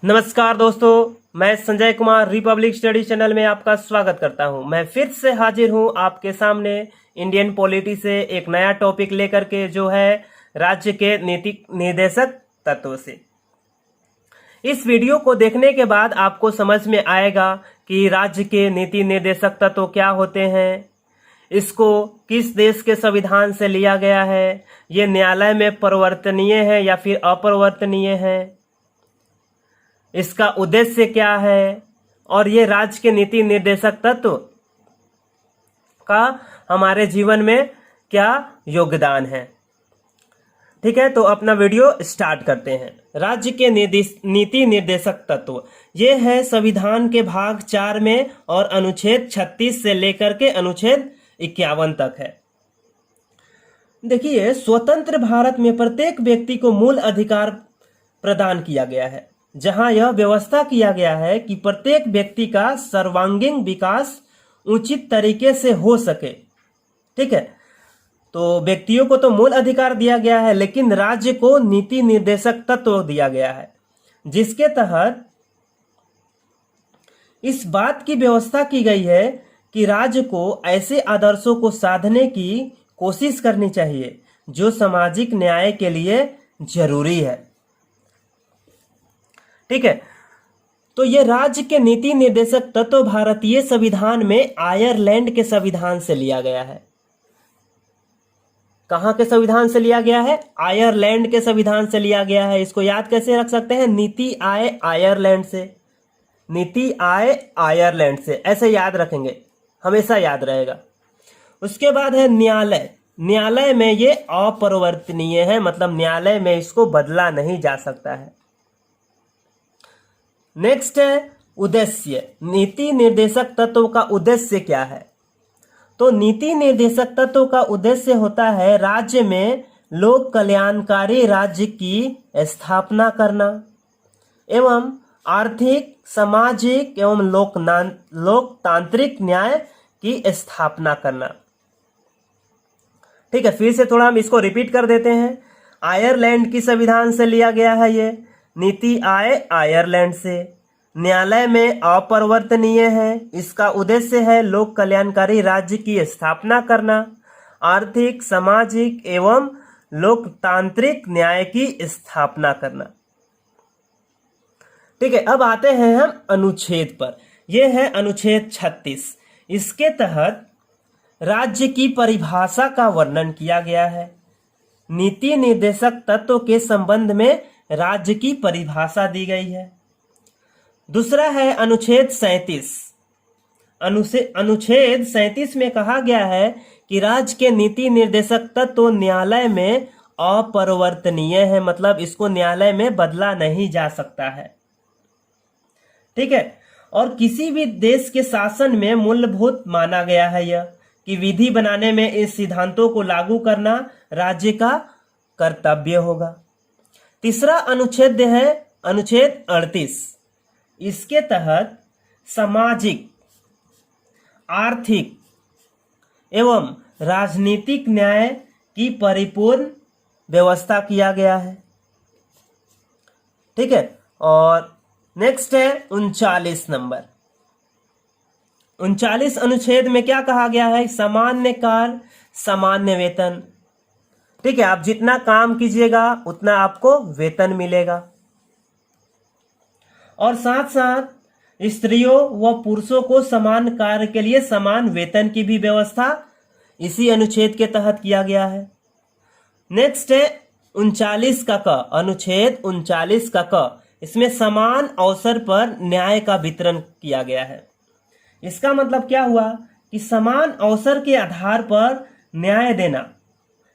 नमस्कार दोस्तों, मैं Sanjay Kumar Republic study channel में आपका स्वागत करता हूं। मैं फिर से हाजिर हूं आपके सामने इंडियन पॉलिटी से एक नया टॉपिक लेकर के, जो है राज्य के नीति निर्देशक तत्व से। इस वीडियो को देखने के बाद आपको समझ में आएगा कि राज्य के नीति निर्देशक तत्व क्या होते हैं, इसको किस देश के संविधान से लिया गया है, ये न्यायालय में परिवर्तनीय है या फिर अपरिवर्तनीय है, इसका उद्देश्य क्या है, और ये राज्य के नीति निर्देशक तत्व का हमारे जीवन में क्या योगदान है। ठीक है, तो अपना वीडियो स्टार्ट करते हैं। राज्य के नीति निर्देशक तत्व ये है संविधान के भाग 4 में और अनुच्छेद 36 से लेकर के अनुच्छेद 51 तक है। देखिए, स्वतंत्र भारत में प्रत्येक व्यक्ति को मूल अधिकार प्रदान किया गया है, जहां यह व्यवस्था किया गया है कि प्रत्येक व्यक्ति का सर्वांगीण विकास उचित तरीके से हो सके। ठीक है, तो व्यक्तियों को तो मूल अधिकार दिया गया है, लेकिन राज्य को नीति निर्देशक तत्व दिया गया है, जिसके तहत इस बात की व्यवस्था की गई है कि राज्य को ऐसे आदर्शों को साधने की कोशिश करनी चाहिए जो सामाजिक न्याय के लिए जरूरी है। ठीक है, तो ये राज्य के नीति निर्देशक तत्व भारतीय संविधान में आयरलैंड के संविधान से लिया गया है। कहां के संविधान से लिया गया है? आयरलैंड के संविधान से लिया गया है। इसको याद कैसे रख सकते हैं? नीति आय आयरलैंड से, नीति आय आयरलैंड से, ऐसे याद रखेंगे, हमेशा याद रहेगा। उसके बाद है न्यायालय। न्यायालय में ये अपरिवर्तनीय है, मतलब न्यायालय में इसको बदला नहीं जा सकता है। नेक्स्ट है उद्देश्य। नीति निर्देशक तत्व का उद्देश्य क्या है? तो नीति निर्देशक तत्व का उद्देश्य होता है राज्य में लोक कल्याणकारी राज्य की स्थापना करना एवं आर्थिक, सामाजिक एवं लोकतांत्रिक न्याय की स्थापना करना। ठीक है, फिर से थोड़ा हम इसको रिपीट कर देते हैं। आयरलैंड की संविधान से लिया गया है ये, नीति आय आयरलैंड से, न्यायालय में अपरिवर्तनीय है, इसका उद्देश्य है लोक कल्याणकारी राज्य की स्थापना करना, आर्थिक, सामाजिक एवं लोकतांत्रिक न्याय की स्थापना करना। ठीक है, अब आते हैं हम अनुच्छेद पर। यह है अनुच्छेद 36। इसके तहत राज्य की परिभाषा का वर्णन किया गया है। नीति निर्देशक तत्व के संबंध में राज्य की परिभाषा दी गई है। दूसरा है अनुच्छेद 37। अनुच्छेद 37 में कहा गया है कि राज्य के नीति निर्देशक तत्व न्यायालय में अपरिवर्तनीय है, मतलब इसको न्यायालय में बदला नहीं जा सकता है। ठीक है, और किसी भी देश के शासन में मूलभूत माना गया है यह कि विधि बनाने में इस सिद्धांतों को लागू करना राज्य का कर्तव्य होगा। तीसरा अनुच्छेद है अनुच्छेद 38। इसके तहत सामाजिक, आर्थिक एवं राजनीतिक न्याय की परिपूर्ण व्यवस्था किया गया है। ठीक है, और नेक्स्ट है 39 नंबर। 39 अनुच्छेद में क्या कहा गया है? सामान्य कार्य सामान्य वेतन। ठीक है, आप जितना काम कीजिएगा उतना आपको वेतन मिलेगा, और साथ साथ स्त्रियों व पुरुषों को समान कार्य के लिए समान वेतन की भी व्यवस्था इसी अनुच्छेद के तहत किया गया है। नेक्स्ट है 39 का क, अनुच्छेद 39 का क। इसमें समान अवसर पर न्याय का वितरण किया गया है। इसका मतलब क्या हुआ कि समान अवसर के आधार पर न्याय देना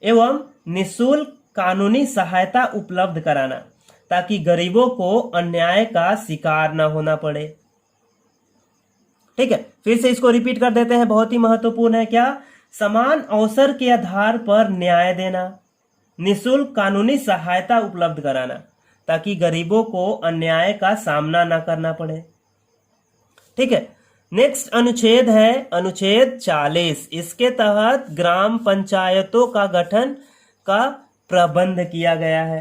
एवं निःशुल्क कानूनी सहायता उपलब्ध कराना, ताकि गरीबों को अन्याय का शिकार न होना पड़े। ठीक है, फिर से इसको रिपीट कर देते हैं, बहुत ही महत्वपूर्ण है। क्या? समान अवसर के आधार पर न्याय देना, निःशुल्क कानूनी सहायता उपलब्ध कराना, ताकि गरीबों को अन्याय का सामना न करना पड़े। ठीक है, नेक्स्ट अनुच्छेद है अनुच्छेद 40। इसके तहत ग्राम पंचायतों का गठन का प्रबंध किया गया है।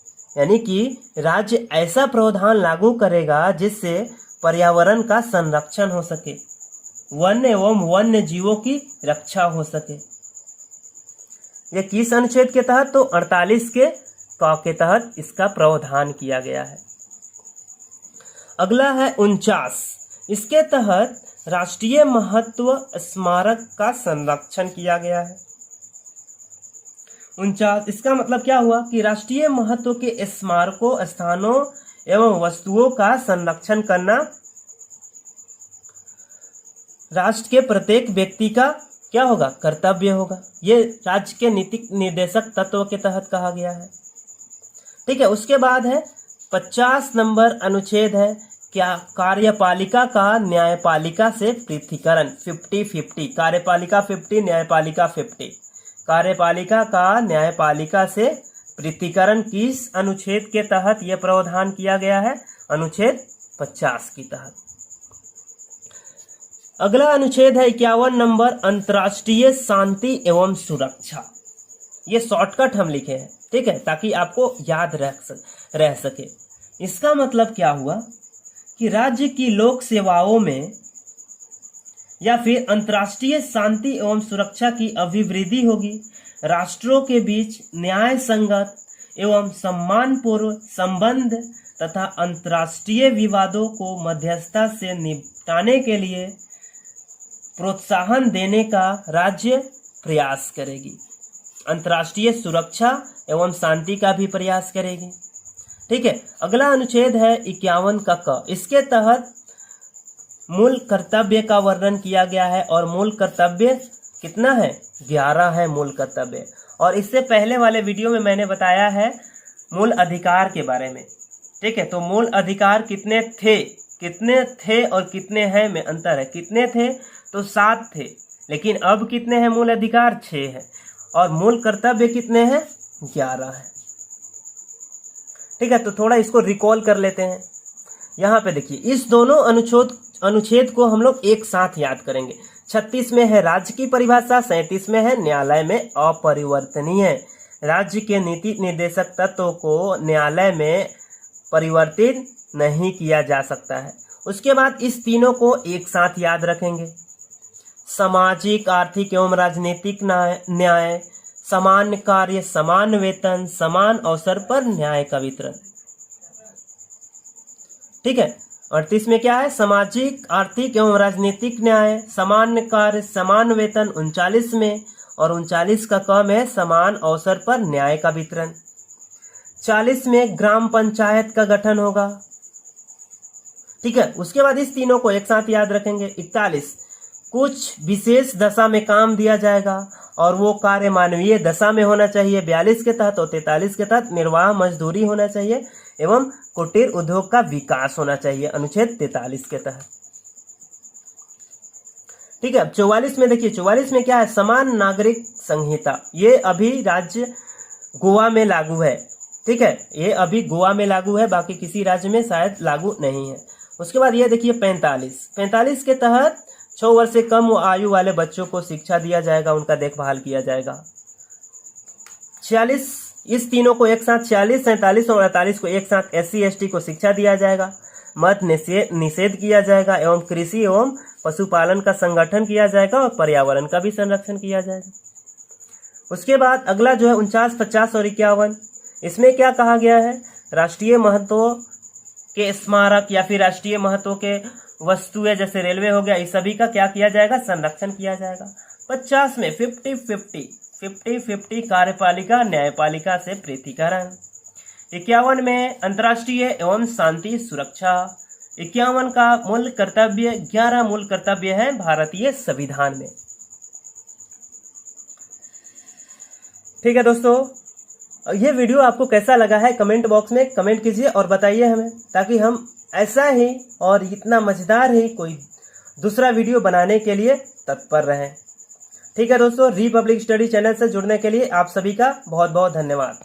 यानी कि राज्य ऐसा प्रावधान लागू करेगा जिससे पर्यावरण का संरक्षण हो सके, वन्य एवं वन्य जीवों की रक्षा हो सके। यह किस अनुच्छेद के तहत? तो 48 के क के तहत इसका प्रावधान किया गया है। अगला है 49। इसके तहत राष्ट्रीय महत्व स्मारक का संरक्षण किया गया है। 49 इसका मतलब क्या हुआ कि राष्ट्रीय महत्व के स्मारकों, स्थानों एवं वस्तुओं का संरक्षण करना राष्ट्र के प्रत्येक व्यक्ति का क्या होगा? कर्तव्य होगा। ये राज्य के नीति निर्देशक तत्व के तहत कहा गया है। ठीक है, उसके बाद है 50 नंबर अनुच्छेद है क्या? कार्यपालिका का न्यायपालिका से पृथक्करण 50-50, कार्यपालिका 50, न्यायपालिका 50। कार्यपालिका का न्यायपालिका से पृथक्करण किस अनुच्छेद के तहत यह प्रावधान किया गया है? अनुच्छेद 50 के तहत। अगला अनुच्छेद है 51 नंबर, अंतर्राष्ट्रीय शांति एवं सुरक्षा। ये शॉर्टकट हम लिखे हैं, ठीक है, ताकि आपको याद रह सके। इसका मतलब क्या हुआ कि राज्य की लोक सेवाओं में या फिर अंतर्राष्ट्रीय शांति एवं सुरक्षा की अभिवृद्धि होगी, राष्ट्रों के बीच न्याय संगत एवं सम्मानपूर्व संबंध तथा अंतर्राष्ट्रीय विवादों को मध्यस्थता से निपटाने के लिए प्रोत्साहन देने का राज्य प्रयास करेगी। अंतर्राष्ट्रीय सुरक्षा एवं शांति का भी प्रयास करेगी। ठीक है, अगला अनुच्छेद है 51 का क। इसके तहत मूल कर्तव्य का वर्णन किया गया है और मूल कर्तव्य कितना है? 11 है मूल कर्तव्य। और इससे पहले वाले वीडियो में मैंने बताया है मूल अधिकार के बारे में। ठीक है, तो मूल अधिकार कितने थे और कितने हैं में अंतर है। कितने थे? तो 7 थे, लेकिन अब कितने हैं मूल अधिकार? 6 है। और मूल कर्तव्य कितने हैं? 11 है। ठीक है, तो थोड़ा इसको रिकॉल कर लेते हैं। यहाँ पे देखिए, इस दोनों अनुच्छेद को हम लोग एक साथ याद करेंगे। 36 में है राज्य की परिभाषा, 37 में है न्यायालय में अपरिवर्तनीय। राज्य के नीति निर्देशक तत्वों को न्यायालय में परिवर्तित नहीं किया जा सकता है। उसके बाद इस तीनों को एक साथ याद रखेंगे। सामाजिक, आर्थिक एवं राजनीतिक न्याय, समान कार्य, समान वेतन, समान अवसर पर न्याय का वितरण। ठीक है, 38 में क्या है? सामाजिक, आर्थिक एवं राजनीतिक न्याय, समान कार्य, समान वेतन 39 में, और 39 का क में समान अवसर पर न्याय का वितरण। 40 में ग्राम पंचायत का गठन होगा। ठीक है, उसके बाद इस तीनों को एक साथ याद रखेंगे। 41 कुछ विशेष दशा में काम दिया जाएगा और वो कार्य मानवीय दशा में होना चाहिए। 42 के तहत और 43 के तहत निर्वाह मजदूरी होना चाहिए एवं कुटीर उद्योग का विकास होना चाहिए, अनुच्छेद 43 के तहत। ठीक है, 44 में देखिए, 44 में क्या है? समान नागरिक संहिता। ये अभी राज्य गोवा में लागू है। ठीक है, ये अभी गोवा में लागू है, बाकी किसी राज्य में शायद लागू नहीं है। उसके बाद ये देखिए 45 के तहत 6 वर्ष से कम आयु वाले बच्चों को शिक्षा दिया जाएगा, उनका देखभाल किया जाएगा। 46 इस तीनों को एक साथ, 46, 47 और 48 को एक साथ SC ST को शिक्षा दिया जाएगा, मत निषेध किया जाएगा एवं कृषि एवं पशुपालन का संगठन किया जाएगा और पर्यावरण का भी संरक्षण किया जाएगा। उसके बाद अगला जो है 49, 50 और 51, इसमें क्या कहा गया है? राष्ट्रीय महत्व के स्मारक या फिर राष्ट्रीय महत्व के वस्तुएं जैसे रेलवे हो गया, इस सभी का क्या किया जाएगा? संरक्षण किया जाएगा। 50 में 50-50 कार्यपालिका न्यायपालिका से पृथक्करण। 51 में अंतर्राष्ट्रीय एवं शांति सुरक्षा। 51 का मूल कर्तव्य, 11 मूल कर्तव्य है भारतीय संविधान में। ठीक है दोस्तों, ये वीडियो आपको कैसा लगा है कमेंट बॉक्स में कमेंट कीजिए और बताइए हमें, ताकि हम ऐसा ही और इतना मजेदार ही कोई दूसरा वीडियो बनाने के लिए तत्पर रहें। ठीक है दोस्तों, रिपब्लिक स्टडी चैनल से जुड़ने के लिए आप सभी का बहुत बहुत धन्यवाद।